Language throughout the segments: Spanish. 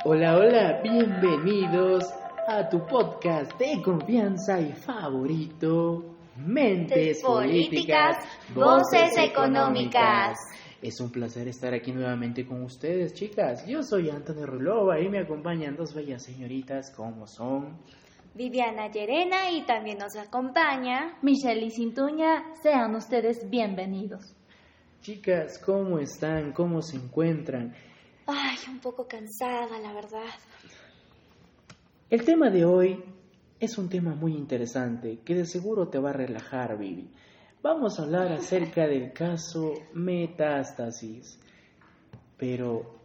Hola, hola, bienvenidos a tu podcast de confianza y favorito, Mentes Políticas, Voces Económicas. Es un placer estar aquí nuevamente con ustedes, chicas. Yo soy Antonio Rulova y me acompañan dos bellas señoritas como son Viviana Llerena, y también nos acompaña Michelle Cintuña. Sean ustedes bienvenidos. Chicas, ¿cómo están? ¿Cómo se encuentran? Ay, un poco cansada, la verdad. El tema de hoy es un tema muy interesante que de seguro te va a relajar, Vivi. Vamos a hablar acerca del caso Metástasis. Pero,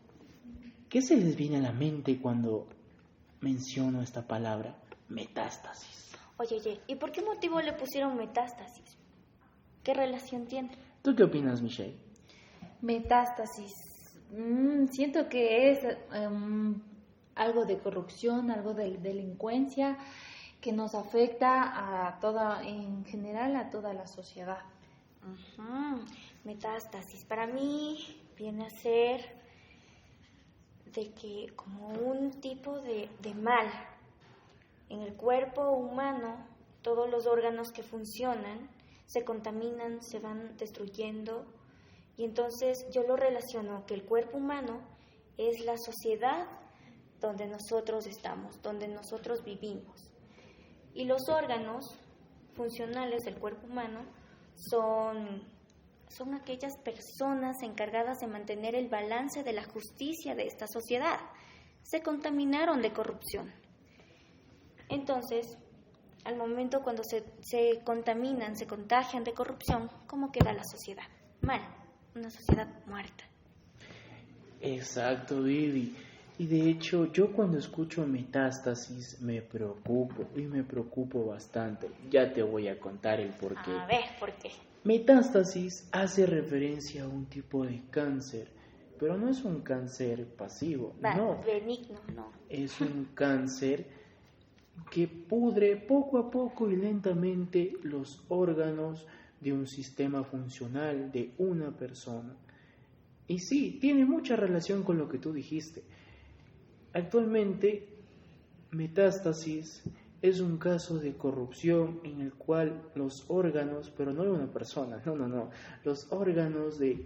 ¿qué se les viene a la mente cuando menciono esta palabra, metástasis? Oye, ¿y por qué motivo le pusieron metástasis? ¿Qué relación tiene? ¿Tú qué opinas, Michelle? Metástasis. Siento que es algo de corrupción, algo de delincuencia que nos afecta a toda, en general, a toda la sociedad. Metástasis para mí viene a ser de que como un tipo de mal en el cuerpo humano. Todos los órganos que funcionan se contaminan, se van destruyendo, y entonces yo lo relaciono que el cuerpo humano es la sociedad donde nosotros estamos, donde nosotros vivimos. Y los órganos funcionales del cuerpo humano son aquellas personas encargadas de mantener el balance de la justicia de esta sociedad. Se contaminaron de corrupción. Entonces, al momento cuando se contaminan, se contagian de corrupción, ¿cómo queda la sociedad? Mal, una sociedad muerta. Exacto, Vivi. Y de hecho, yo cuando escucho metástasis me preocupo bastante. Ya te voy a contar el porqué. A ver, ¿por qué? Metástasis hace referencia a un tipo de cáncer, pero no es un cáncer pasivo, no. Benigno, no. Es un cáncer que pudre poco a poco y lentamente los órganos de un sistema funcional de una persona. Y sí, tiene mucha relación con lo que tú dijiste. Actualmente, metástasis es un caso de corrupción en el cual los órganos, pero no de una persona, no, los órganos de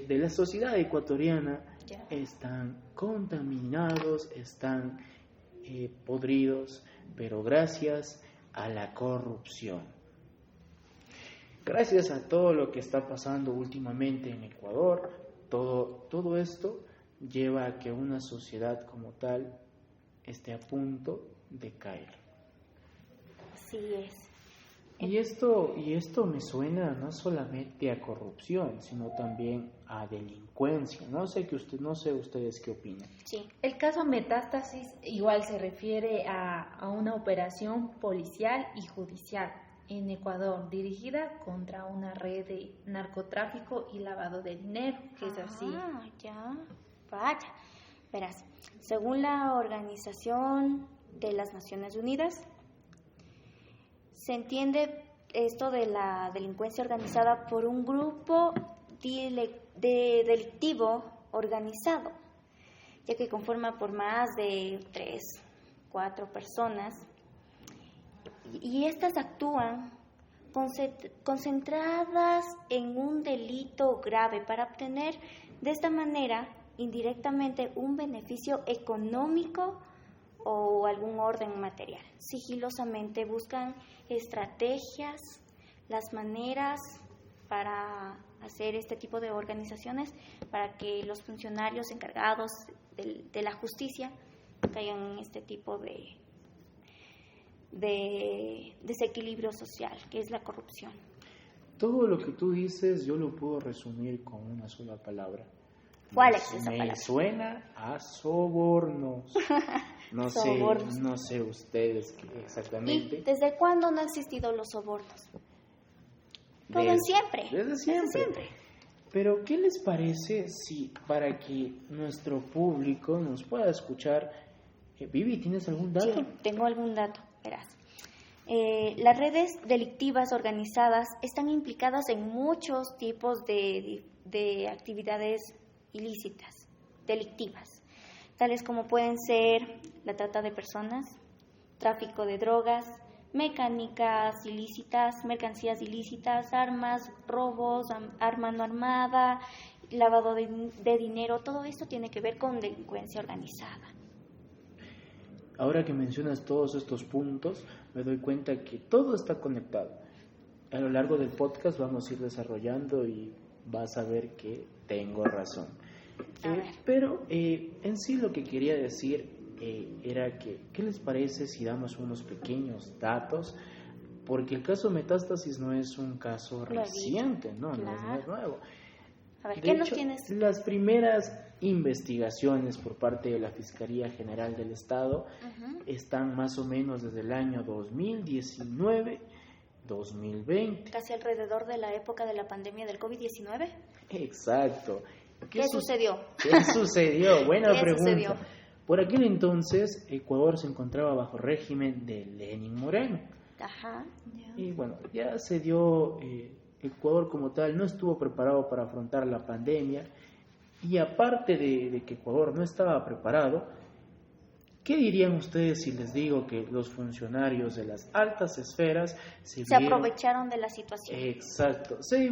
la sociedad ecuatoriana están contaminados, están podridos, pero gracias a la corrupción. Gracias a todo lo que está pasando últimamente en Ecuador, todo esto lleva a que una sociedad como tal esté a punto de caer. Así es. Y esto me suena no solamente a corrupción, sino también a delincuencia. No sé ustedes qué opinan. Sí. El caso Metástasis igual se refiere a una operación policial y judicial en Ecuador dirigida contra una red de narcotráfico y lavado de dinero, que es así. Ya. Vaya. Verás, según la Organización de las Naciones Unidas, se entiende esto de la delincuencia organizada por un grupo delictivo organizado, ya que conforma por más de 3, 4 personas, y estas actúan concentradas en un delito grave para obtener de esta manera indirectamente un beneficio económico o algún orden material. Sigilosamente buscan estrategias, las maneras para hacer este tipo de organizaciones para que los funcionarios encargados de la justicia caigan en este tipo de desequilibrio social, que es la corrupción. Todo lo que tú dices yo lo puedo resumir con una sola palabra. ¿Cuál es esa palabra? Me suena a sobornos. No sé ustedes exactamente. ¿Y desde cuándo no han existido los sobornos? Desde siempre. Pero ¿qué les parece si para que nuestro público nos pueda escuchar, Vivi, ¿tienes algún dato? Sí, tengo algún dato, verás. Las redes delictivas organizadas están implicadas en muchos tipos de actividades ilícitas, delictivas, tales como pueden ser la trata de personas, tráfico de drogas, mecánicas ilícitas, mercancías ilícitas, armas, robos, arma no armada, lavado de dinero. Todo esto tiene que ver con delincuencia organizada. Ahora que mencionas todos estos puntos, me doy cuenta que todo está conectado. A lo largo del podcast vamos a ir desarrollando y vas a ver que tengo razón. Pero en sí lo que quería decir era que, ¿qué les parece si damos unos pequeños datos? Porque el caso Metástasis no es un caso reciente, no es nuevo. A ver, de ¿qué hecho, nos tienes? Las primeras investigaciones por parte de la Fiscalía General del Estado están más o menos desde el año 2019-2020. Casi alrededor de la época de la pandemia del COVID-19. Exacto. ¿Qué sucedió? ¿Qué sucedió? Buena ¿Qué pregunta. sucedió? Por aquel entonces, Ecuador se encontraba bajo régimen de Lenin Moreno. Ajá. Y bueno, ya se dio, Ecuador como tal no estuvo preparado para afrontar la pandemia. Y aparte de que Ecuador no estaba preparado, ¿qué dirían ustedes si les digo que los funcionarios de las altas esferas se aprovecharon de la situación? Exacto, se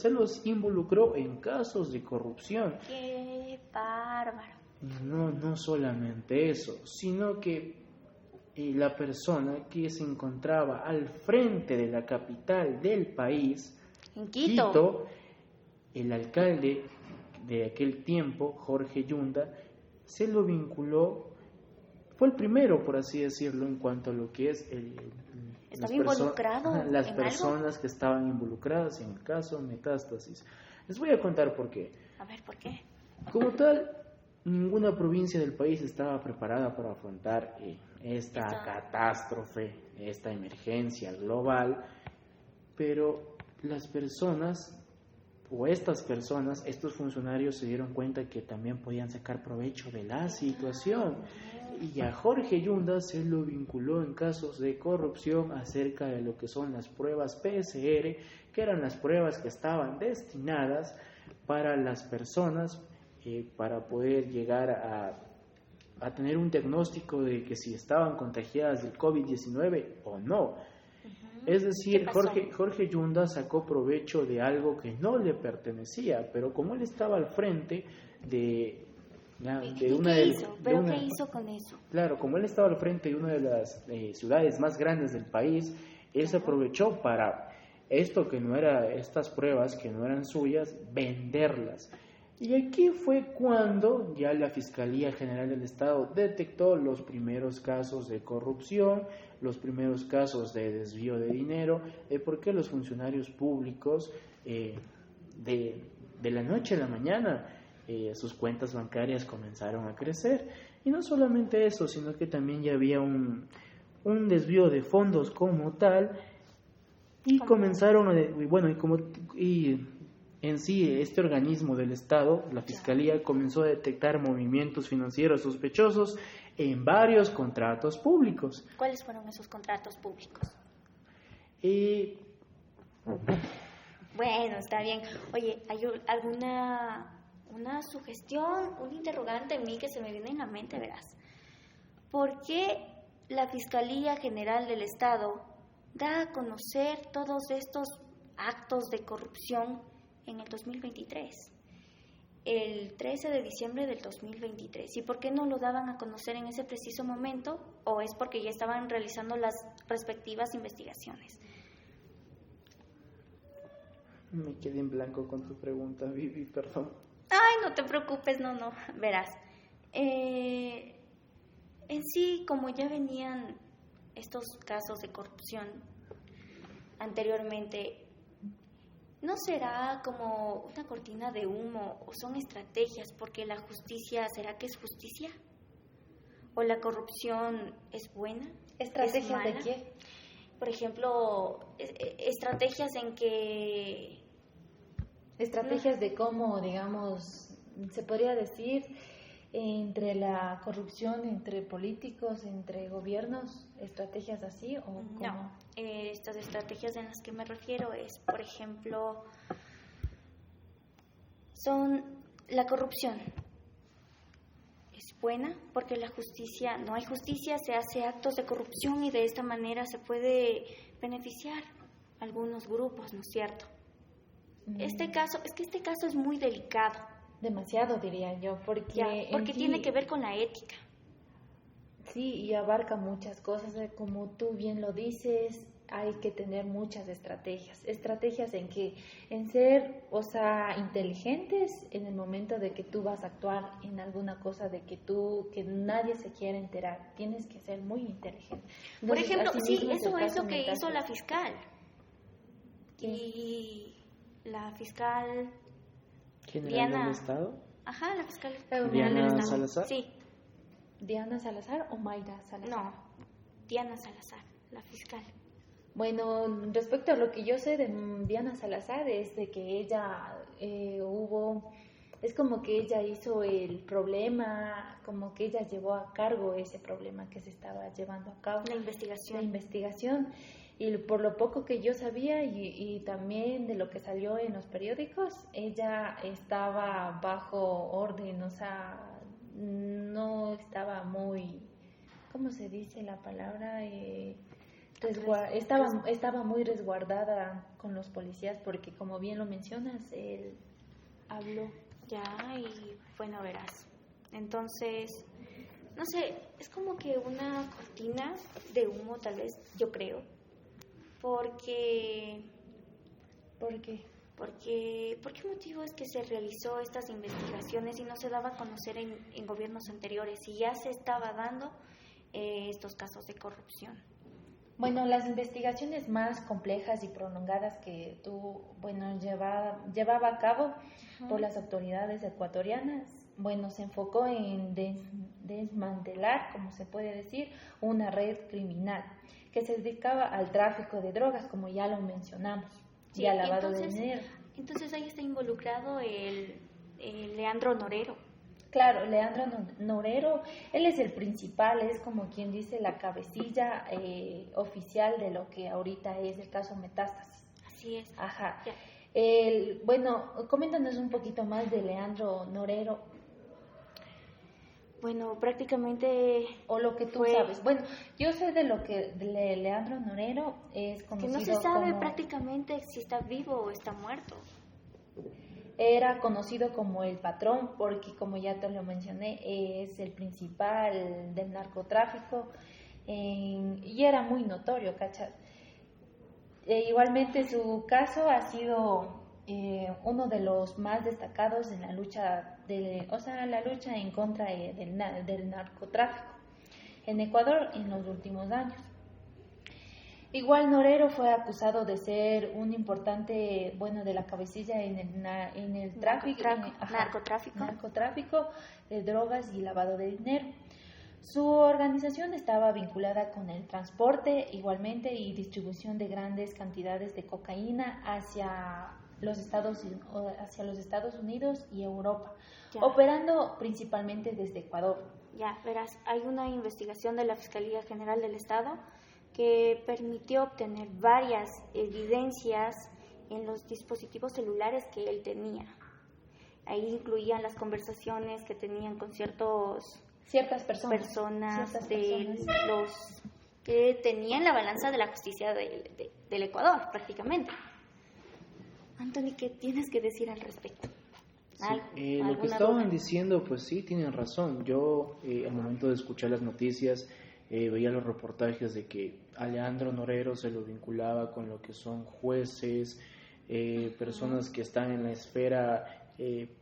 los involucró en casos de corrupción. ¡Qué bárbaro! No solamente eso, sino que la persona que se encontraba al frente de la capital del país, en Quito, el alcalde de aquel tiempo, Jorge Yunda, se lo vinculó, fue el primero, por así decirlo, en cuanto a lo que es ¿Estaba involucrado las en personas algo? Que estaban involucradas en el caso Metástasis. Les voy a contar por qué. A ver, ¿por qué? Como tal, ninguna provincia del país estaba preparada para afrontar esta catástrofe, esta emergencia global, pero las personas, o estas personas, estos funcionarios se dieron cuenta que también podían sacar provecho de la situación. Y a Jorge Yunda se lo vinculó en casos de corrupción acerca de lo que son las pruebas PCR, que eran las pruebas que estaban destinadas para las personas para poder llegar a tener un diagnóstico de que si estaban contagiadas del COVID-19 o no. Es decir, Jorge Yunda sacó provecho de algo que no le pertenecía, pero como él estaba al frente de una ¿Qué hizo? ¿Pero qué hizo con eso? Claro, como él estaba al frente de una de las ciudades más grandes del país, él se aprovechó para estas pruebas que no eran suyas, venderlas. Y aquí fue cuando ya la Fiscalía General del Estado detectó los primeros casos de corrupción, los primeros casos de desvío de dinero, porque los funcionarios públicos de la noche a la mañana sus cuentas bancarias comenzaron a crecer. Y no solamente eso, sino que también ya había un desvío de fondos como tal, y comenzaron en sí, este organismo del Estado, la Fiscalía, comenzó a detectar movimientos financieros sospechosos en varios contratos públicos. ¿Cuáles fueron esos contratos públicos? Bueno, está bien. Oye, ¿hay una sugestión, un interrogante en mí que se me viene en la mente, verás? ¿Por qué la Fiscalía General del Estado da a conocer todos estos actos de corrupción en el 2023, el 13 de diciembre del 2023? ¿Y por qué no lo daban a conocer en ese preciso momento? ¿O es porque ya estaban realizando las respectivas investigaciones? Me quedé en blanco con tu pregunta, Vivi, perdón. Ay, no te preocupes, no, verás. En sí, como ya venían estos casos de corrupción anteriormente, ¿no será como una cortina de humo o son estrategias? Porque la justicia, ¿será que es justicia? ¿O la corrupción es buena? ¿Estrategias de qué? Por ejemplo, estrategias en que... Estrategias de cómo, digamos, se podría decir entre la corrupción, entre políticos, entre gobiernos, estrategias así o cómo? No, estas estrategias en las que me refiero es, por ejemplo, son la corrupción. Es buena porque la justicia, no hay justicia, se hace actos de corrupción y de esta manera se puede beneficiar a algunos grupos, ¿no es cierto? Este caso es muy delicado. Demasiado, diría yo, porque tiene que ver con la ética. Sí, y abarca muchas cosas, como tú bien lo dices, hay que tener muchas estrategias en ser, o sea, inteligentes en el momento de que tú vas a actuar en alguna cosa, de que nadie se quiera enterar, tienes que ser muy inteligente. Entonces, por ejemplo, sí, eso es lo que hizo la fiscal. ¿Qué? Y la fiscal ¿General del Estado? Ajá, la fiscal Diana Salazar. Sí. ¿Diana Salazar o Mayra Salazar? No, Diana Salazar, la fiscal. Bueno, respecto a lo que yo sé de Diana Salazar es de que ella es como que ella hizo el problema, como que ella llevó a cargo ese problema que se estaba llevando a cabo. La investigación. Y por lo poco que yo sabía y también de lo que salió en los periódicos, ella estaba bajo orden, o sea, no estaba muy, ¿cómo se dice la palabra? Estaba muy resguardada con los policías porque, como bien lo mencionas, él habló. Ya, y bueno, verás. Entonces, no sé, es como que una cortina de humo, tal vez, yo creo. ¿Por qué motivo es que se realizó estas investigaciones y no se daba a conocer en gobiernos anteriores y ya se estaba dando estos casos de corrupción? Bueno, las investigaciones más complejas y prolongadas que llevaba a cabo por las autoridades ecuatorianas, se enfocó en desmantelar, como se puede decir, una red criminal que se dedicaba al tráfico de drogas, como ya lo mencionamos, y al lavado de dinero. Entonces ahí está involucrado el Leandro Norero. Claro, Leandro Norero, él es el principal, es como quien dice la cabecilla oficial de lo que ahorita es el caso Metástasis. Así es. Ajá. Coméntanos un poquito más de Leandro Norero. Bueno, prácticamente... O lo que tú sabes. Bueno, yo sé de lo que de Leandro Norero es conocido como... Que no se sabe prácticamente si está vivo o está muerto. Era conocido como el patrón porque, como ya te lo mencioné, es el principal del narcotráfico y era muy notorio, ¿cachai? Igualmente su caso ha sido uno de los más destacados en la lucha en contra del narcotráfico en Ecuador en los últimos años. Igual Norero fue acusado de ser un importante, de la cabecilla en el narcotráfico de drogas y lavado de dinero. Su organización estaba vinculada con el transporte igualmente y distribución de grandes cantidades de cocaína hacia los Estados Unidos y Europa, operando principalmente desde Ecuador. Ya, verás, hay una investigación de la Fiscalía General del Estado que permitió obtener varias evidencias en los dispositivos celulares que él tenía. Ahí incluían las conversaciones que tenían con ciertas personas los que tenían la balanza de la justicia del Ecuador, prácticamente. Anthony, ¿qué tienes que decir al respecto? Sí, lo que estaban diciendo, pues sí, tienen razón. Yo, al momento de escuchar las noticias, veía los reportajes de que a Leandro Norero se lo vinculaba con lo que son jueces, personas que están en la esfera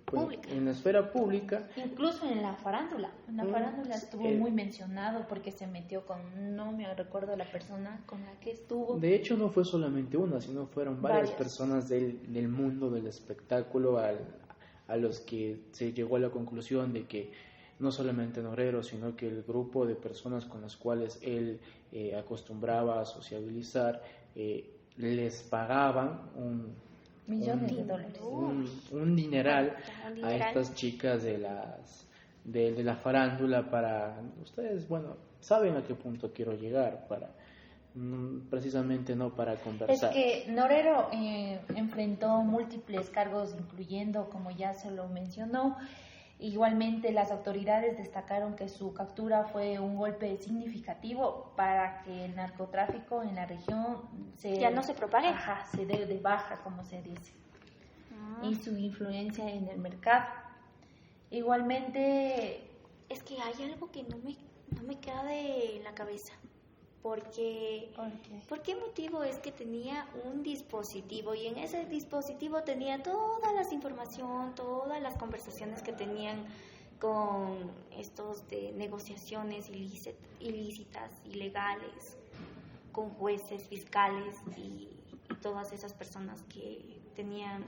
pública. Incluso en la farándula. En la farándula estuvo muy mencionado porque se metió no me recuerdo la persona con la que estuvo. De hecho, no fue solamente una, sino fueron varias personas del mundo del espectáculo a los que se llegó a la conclusión de que no solamente Norero, sino que el grupo de personas con las cuales él acostumbraba a sociabilizar, les pagaban millones de dólares. Un dineral a estas chicas de la farándula para ustedes, bueno, saben a qué punto quiero llegar, para precisamente no para conversar. Es que Norero enfrentó múltiples cargos, incluyendo, como ya se lo mencionó, igualmente las autoridades destacaron que su captura fue un golpe significativo para que el narcotráfico en la región ya no se propague. Se dé de baja, como se dice, y su influencia en el mercado. Igualmente, es que hay algo que no me queda de la cabeza. Porque, ¿por qué motivo es que tenía un dispositivo y en ese dispositivo tenía toda la información, todas las conversaciones que tenían con estos de negociaciones ilícitas, ilegales, con jueces, fiscales y todas esas personas que tenían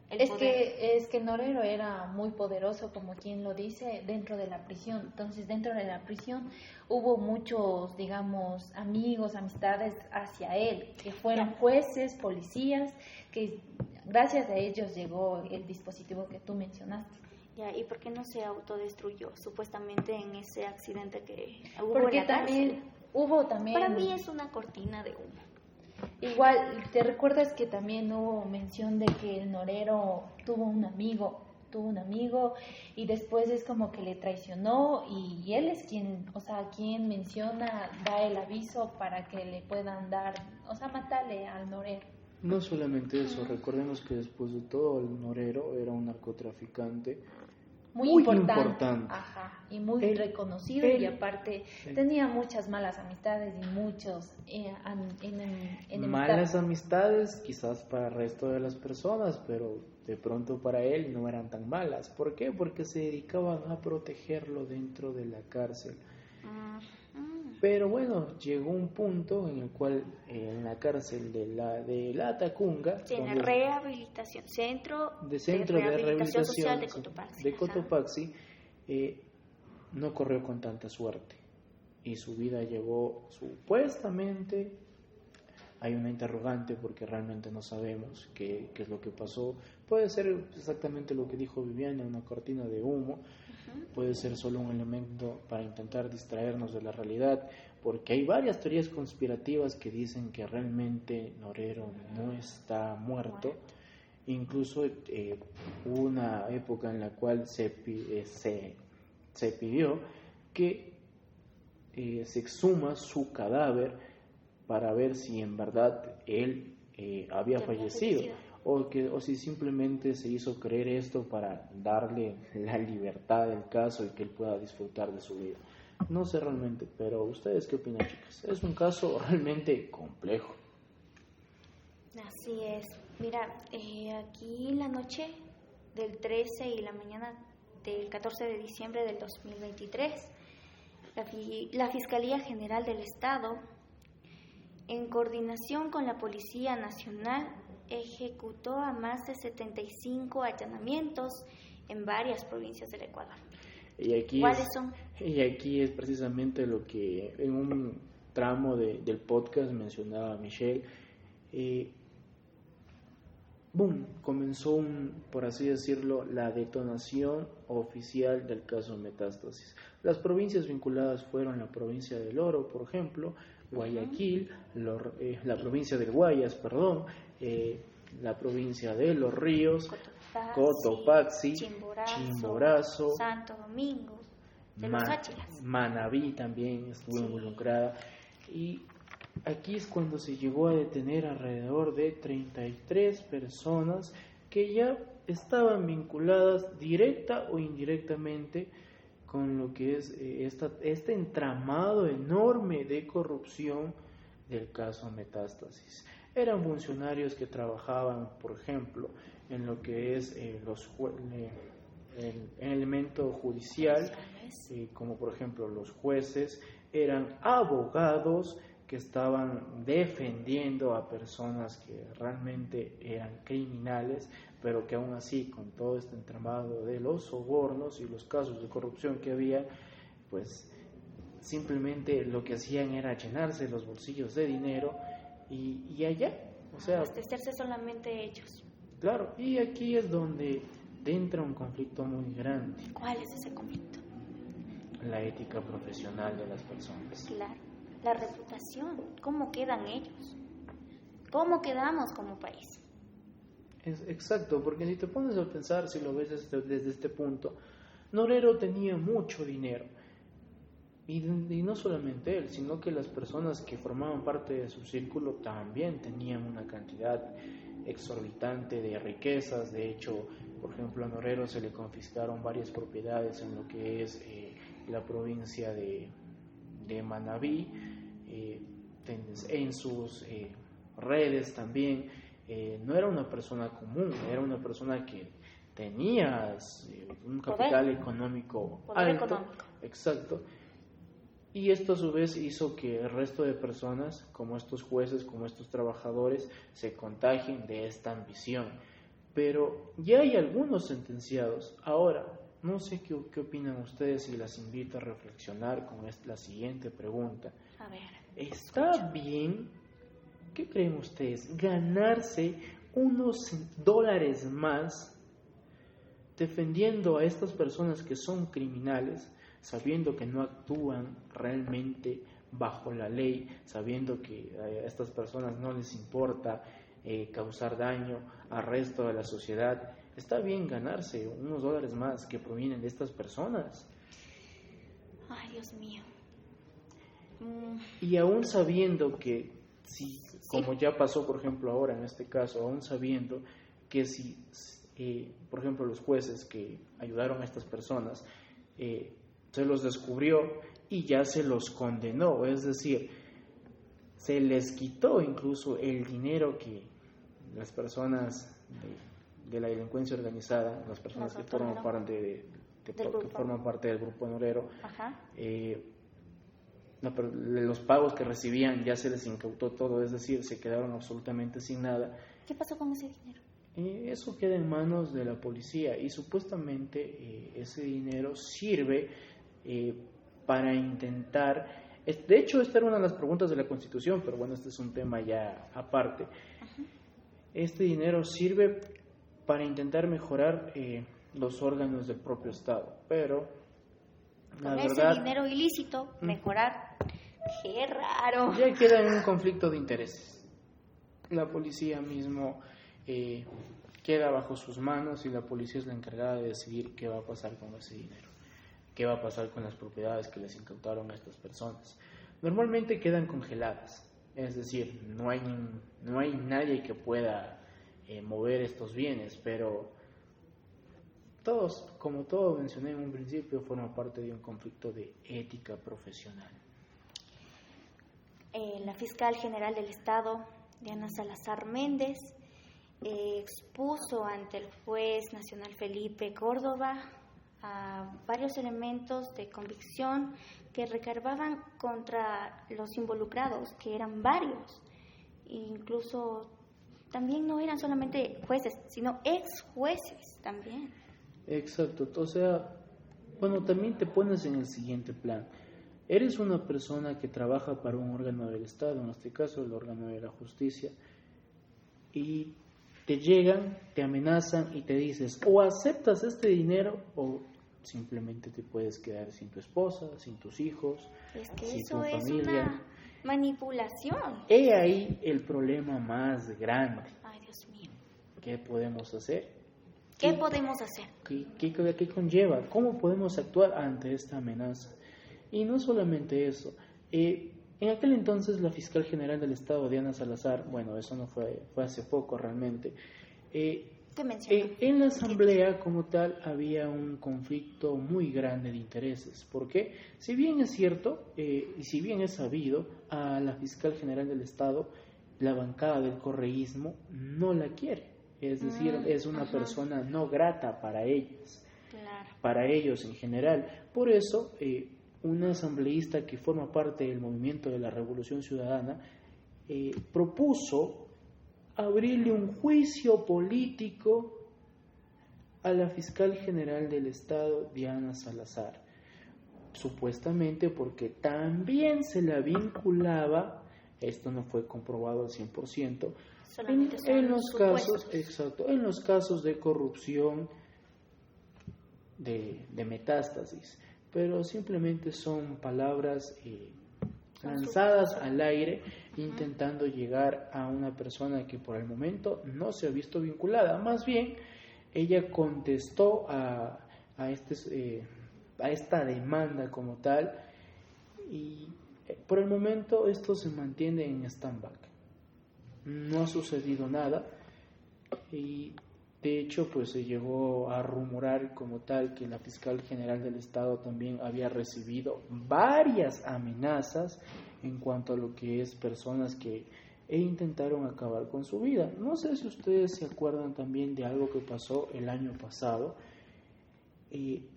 el poder? Es que Norero era muy poderoso, como quien lo dice, dentro de la prisión. Entonces, dentro de la prisión hubo muchos, digamos, amigos, amistades hacia él, que fueron jueces, policías, que gracias a ellos llegó el dispositivo que tú mencionaste. Ya, ¿y por qué no se autodestruyó supuestamente en ese accidente que hubo Porque en la cárcel? hubo también... Para mí es una cortina de humo. Igual, ¿te recuerdas que también hubo mención de que el Norero tuvo un amigo y después es como que le traicionó y él es quien menciona, da el aviso para que le puedan dar, matarle al Norero? No solamente eso, recordemos que después de todo el Norero era un narcotraficante muy importante. Y muy reconocido, y aparte tenía muchas malas amistades y muchos malas amistades quizás para el resto de las personas, pero de pronto para él no eran tan malas. ¿Por qué? Porque se dedicaban a protegerlo dentro de la cárcel. Pero bueno, llegó un punto en el cual en la cárcel de la Tacunga, en la rehabilitación, centro de rehabilitación social de Cotopaxi, no corrió con tanta suerte y su vida llegó supuestamente, hay una interrogante porque realmente no sabemos qué es lo que pasó. Puede ser exactamente lo que dijo Viviana, una cortina de humo. Puede ser solo un elemento para intentar distraernos de la realidad, porque hay varias teorías conspirativas que dicen que realmente Norero no está muerto. Incluso hubo una época en la cual se pidió que se exhuma su cadáver para ver si en verdad él había fallecido. O si simplemente se hizo creer esto para darle la libertad del caso y que él pueda disfrutar de su vida. No sé realmente, pero ¿ustedes qué opinan, chicas? Es un caso realmente complejo. Así es. Mira, aquí la noche del 13 y la mañana del 14 de diciembre del 2023, la Fiscalía General del Estado, en coordinación con la Policía Nacional, ejecutó a más de 75 allanamientos en varias provincias del Ecuador. ¿Cuáles son? Y aquí es precisamente lo que en un tramo del podcast mencionaba Michelle. Comenzó por así decirlo, la detonación oficial del caso Metástasis. Las provincias vinculadas fueron la provincia del Oro, por ejemplo, Guayaquil, la provincia del Guayas, la provincia de Los Ríos, Cotopaxi, Chimborazo, Santo Domingo, de los Áchilas. Manabí también estuvo involucrada. Y aquí es cuando se llegó a detener alrededor de 33 personas que ya estaban vinculadas directa o indirectamente con lo que es este entramado enorme de corrupción del caso Metástasis. Eran funcionarios que trabajaban, por ejemplo, en lo que es el elemento judicial, como por ejemplo los jueces, eran abogados que estaban defendiendo a personas que realmente eran criminales, pero que aún así, con todo este entramado de los sobornos y los casos de corrupción que había, pues simplemente lo que hacían era llenarse los bolsillos de dinero y allá, abastecerse solamente ellos. Claro, y aquí es donde entra un conflicto muy grande. ¿Cuál es ese conflicto? la ética profesional de las personas. Claro, la reputación, ¿cómo quedan ellos? ¿Cómo quedamos como país? Exacto, porque si te pones a pensar, si lo ves desde este punto, Norero tenía mucho dinero. Y no solamente él, sino que las personas que formaban parte de su círculo también tenían una cantidad exorbitante de riquezas. De hecho, por ejemplo, a Norero se le confiscaron varias propiedades en lo que es la provincia de Manabí, en sus redes también. No era una persona común, era una persona que tenía un capital económico alto. Económico. Exacto. Y esto a su vez hizo que el resto de personas, como estos jueces, como estos trabajadores, se contagien de esta ambición. Pero ya hay algunos sentenciados. Ahora, no sé qué opinan ustedes y las invito a reflexionar con la siguiente pregunta. A ver. ¿Está bien, qué creen ustedes, ganarse unos $, más defendiendo a estas personas que son criminales, sabiendo que no actúan realmente bajo la ley, sabiendo que a estas personas no les importa causar daño al resto de la sociedad? ¿Está bien ganarse unos $, más que provienen de estas personas? Ay, Dios mío. Y aún sabiendo que, como ya pasó por ejemplo ahora en este caso, aún sabiendo que por ejemplo los jueces que ayudaron a estas personas, se los descubrió y ya se los condenó, es decir, se les quitó incluso el dinero que las personas de la delincuencia organizada, las personas que forman parte forman parte del grupo Norero, los pagos que recibían ya se les incautó todo, es decir, se quedaron absolutamente sin nada. ¿Qué pasó con ese dinero? Eso queda en manos de la policía y supuestamente ese dinero sirve para intentar, de hecho esta era una de las preguntas de la Constitución, pero bueno, este es un tema ya aparte. Este dinero sirve para intentar mejorar los órganos del propio Estado, pero con ese dinero ilícito mejorar, qué raro. Ya queda en un conflicto de intereses. La policía mismo queda bajo sus manos y la policía es la encargada de decidir qué va a pasar con ese dinero, qué va a pasar con las propiedades que les incautaron a estas personas. Normalmente quedan congeladas, es decir, no hay nadie que pueda mover estos bienes, pero como todo mencioné en un principio, forma parte de un conflicto de ética profesional. La fiscal general del Estado, Diana Salazar Méndez, expuso ante el juez nacional Felipe Córdoba a varios elementos de convicción que recargaban contra los involucrados, que eran varios, incluso también no eran solamente jueces, sino ex jueces también. Exacto, o sea, bueno, también te pones en el siguiente plan. Eres una persona que trabaja para un órgano del Estado, en este caso el órgano de la justicia, y te llegan, te amenazan y te dices, o aceptas este dinero o simplemente te puedes quedar sin tu esposa, sin tus hijos, es que sin eso tu es familia. Una manipulación. He ahí el problema más grande. Ay, Dios mío. ¿Qué podemos hacer? ¿Qué podemos hacer? ¿Qué conlleva? ¿Cómo podemos actuar ante esta amenaza? Y no solamente eso. En aquel entonces la fiscal general del Estado, Diana Salazar, bueno, eso no fue hace poco realmente, ¿Qué mencionó? En la asamblea como tal había un conflicto muy grande de intereses. ¿Por qué? Si bien es cierto y si bien es sabido, a la fiscal general del Estado, la bancada del correísmo no la quiere. Es decir, es una persona no grata para ellos, claro, para ellos en general. Por eso, una asambleísta que forma parte del movimiento de la Revolución Ciudadana propuso abrirle un juicio político a la fiscal general del Estado, Diana Salazar, supuestamente porque también se la vinculaba, esto no fue comprobado al 100%, en los casos, exacto, en los casos de corrupción de Metástasis, pero simplemente son palabras lanzadas al aire, intentando llegar a una persona que por el momento no se ha visto vinculada. Más bien, ella contestó a esta demanda como tal, y por el momento esto se mantiene en stand-by. No ha sucedido nada, y de hecho pues se llegó a rumorar como tal que la fiscal general del estado también había recibido varias amenazas en cuanto a lo que es personas que intentaron acabar con su vida. No sé si ustedes se acuerdan también de algo que pasó el año pasado,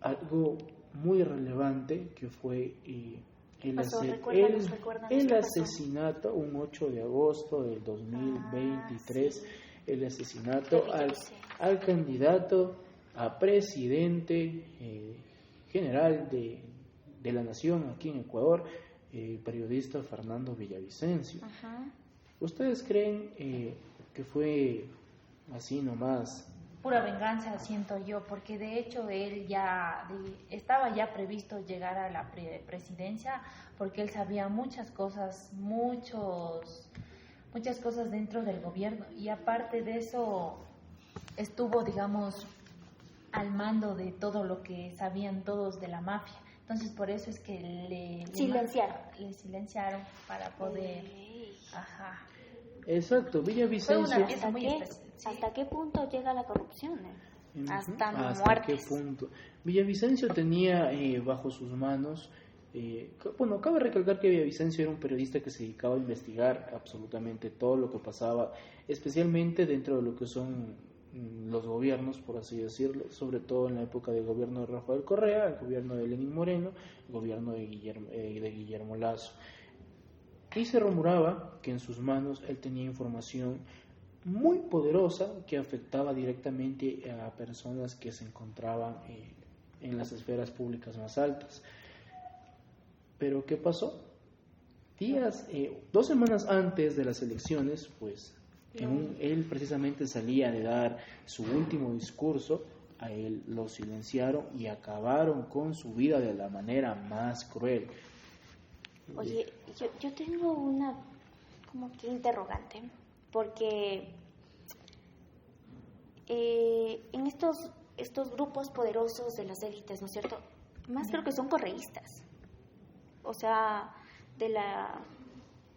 algo muy relevante que fue el asesinato, un 8 de agosto del 2023, el asesinato al candidato a presidente general de la nación aquí en Ecuador, periodista Fernando Villavicencio. Ajá. ¿Ustedes creen que fue así nomás? Pura venganza, siento yo, porque de hecho él estaba ya previsto llegar a la presidencia, porque él sabía muchas cosas dentro del gobierno, y aparte de eso estuvo, digamos, al mando de todo lo que sabían todos de la mafia. Entonces por eso es que le silenciaron para poder... Ajá. Exacto, Villavicencio. ¿Hasta qué punto llega la corrupción? Hasta ¿Hasta muertes. qué punto? Villavicencio tenía bajo sus manos, cabe recalcar que Villavicencio era un periodista que se dedicaba a investigar absolutamente todo lo que pasaba, especialmente dentro de lo que son los gobiernos, por así decirlo, sobre todo en la época del gobierno de Rafael Correa, el gobierno de Lenín Moreno, el gobierno de Guillermo Lasso. Y se rumoraba que en sus manos él tenía información muy poderosa que afectaba directamente a personas que se encontraban en las esferas públicas más altas. Pero ¿qué pasó? 2 semanas antes de las elecciones, pues él precisamente salía de dar su último discurso, a él lo silenciaron y acabaron con su vida de la manera más cruel. Oye, yo tengo una como que interrogante, porque en estos grupos poderosos de las élites, ¿no es cierto? Más creo que son correístas, o sea, de la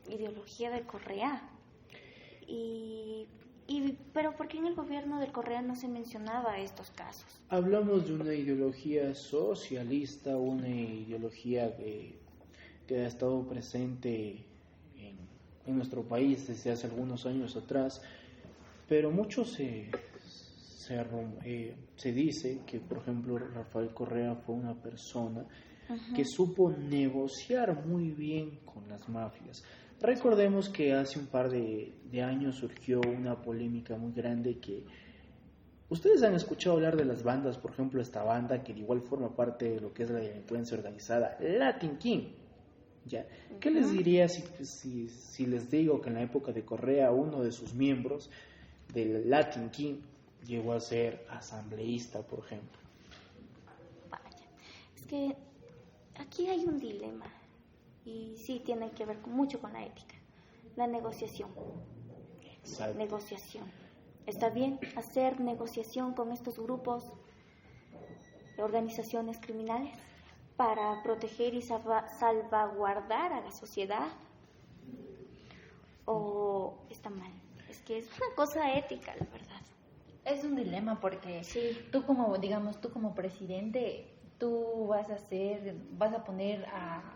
ideología de Correa. Pero ¿por qué en el gobierno de Correa no se mencionaba estos casos? Hablamos de una ideología socialista, una ideología que ha estado presente en nuestro país desde hace algunos años atrás, pero mucho se dice que, por ejemplo, Rafael Correa fue una persona que supo negociar muy bien con las mafias. Recordemos que hace un par de años surgió una polémica muy grande que ustedes han escuchado hablar de las bandas, por ejemplo, esta banda que de igual forma parte de lo que es la delincuencia organizada, Latin King. ¿Ya? ¿Qué les diría si les digo que en la época de Correa uno de sus miembros del Latin King llegó a ser asambleísta, por ejemplo? Vaya, es que aquí hay un dilema y sí tiene que ver mucho con la ética, la negociación. Exacto. Negociación. ¿Está bien hacer negociación con estos grupos, organizaciones criminales, para proteger y salvaguardar a la sociedad? ¿O está mal? Es que es una cosa ética, la verdad. Es un dilema porque sí. tú como presidente, tú vas a poner a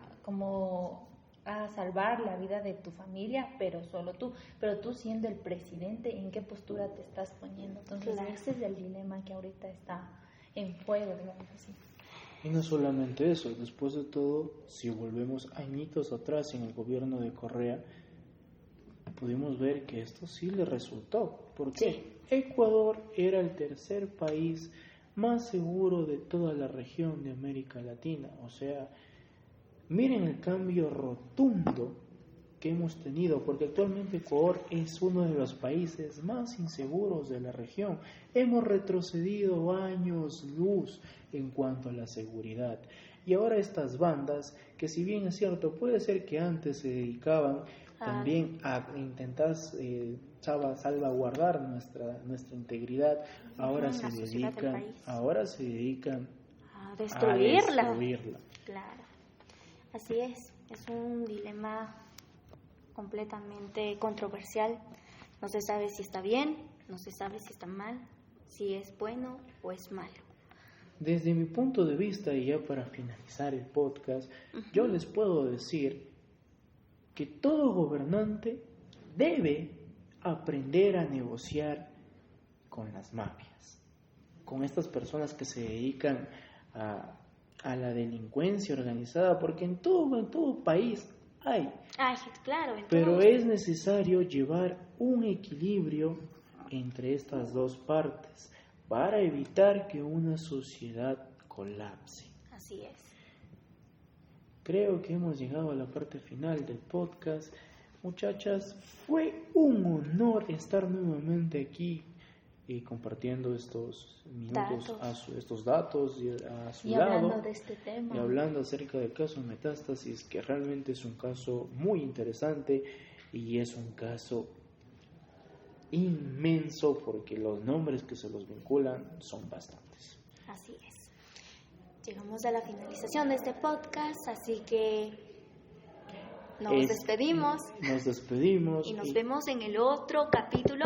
salvar la vida de tu familia, pero solo tú. Pero tú siendo el presidente, ¿en qué postura te estás poniendo? Entonces ese es el dilema que ahorita está en juego, digamos así. Y no solamente eso, después de todo, si volvemos añitos atrás en el gobierno de Correa, pudimos ver que esto sí le resultó. ¿Por qué? Sí. Ecuador era el tercer país más seguro de toda la región de América Latina. O sea, miren el cambio rotundo que hemos tenido, porque actualmente Ecuador es uno de los países más inseguros de la región. Hemos retrocedido años luz en cuanto a la seguridad. y ahora estas bandas, que si bien es cierto, puede ser que antes se dedicaban también a intentar salvaguardar nuestra integridad, ahora se dedican a destruirla. A destruirla. Claro, así es un dilema completamente controversial. No se sabe si está bien, no se sabe si está mal, si es bueno o es malo. Desde mi punto de vista, y ya para finalizar el podcast, yo les puedo decir que todo gobernante debe aprender a negociar con las mafias, con estas personas que se dedican a la delincuencia organizada, porque en todo país hay. Claro, pero es necesario llevar un equilibrio entre estas dos partes para evitar que una sociedad colapse. Así es. Creo que hemos llegado a la parte final del podcast. Muchachas, fue un honor estar nuevamente aquí compartiendo estos minutos, estos datos a su lado, hablando de este tema. Y hablando acerca del caso Metástasis, que realmente es un caso muy interesante y es un caso inmenso porque los nombres que se los vinculan son bastantes. Así es. Llegamos a la finalización de este podcast, así que nos despedimos. Y nos vemos en el otro capítulo.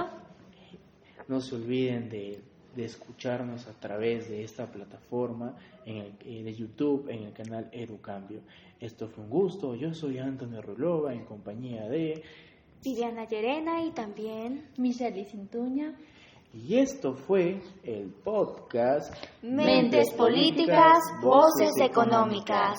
No se olviden de escucharnos a través de esta plataforma de YouTube en el canal Educambio. Esto fue un gusto. Yo soy Antonio Rulova en compañía de Viviana Llerena y también Michelle Cintuña. Y esto fue el podcast Mentes Políticas, Voces Económicas.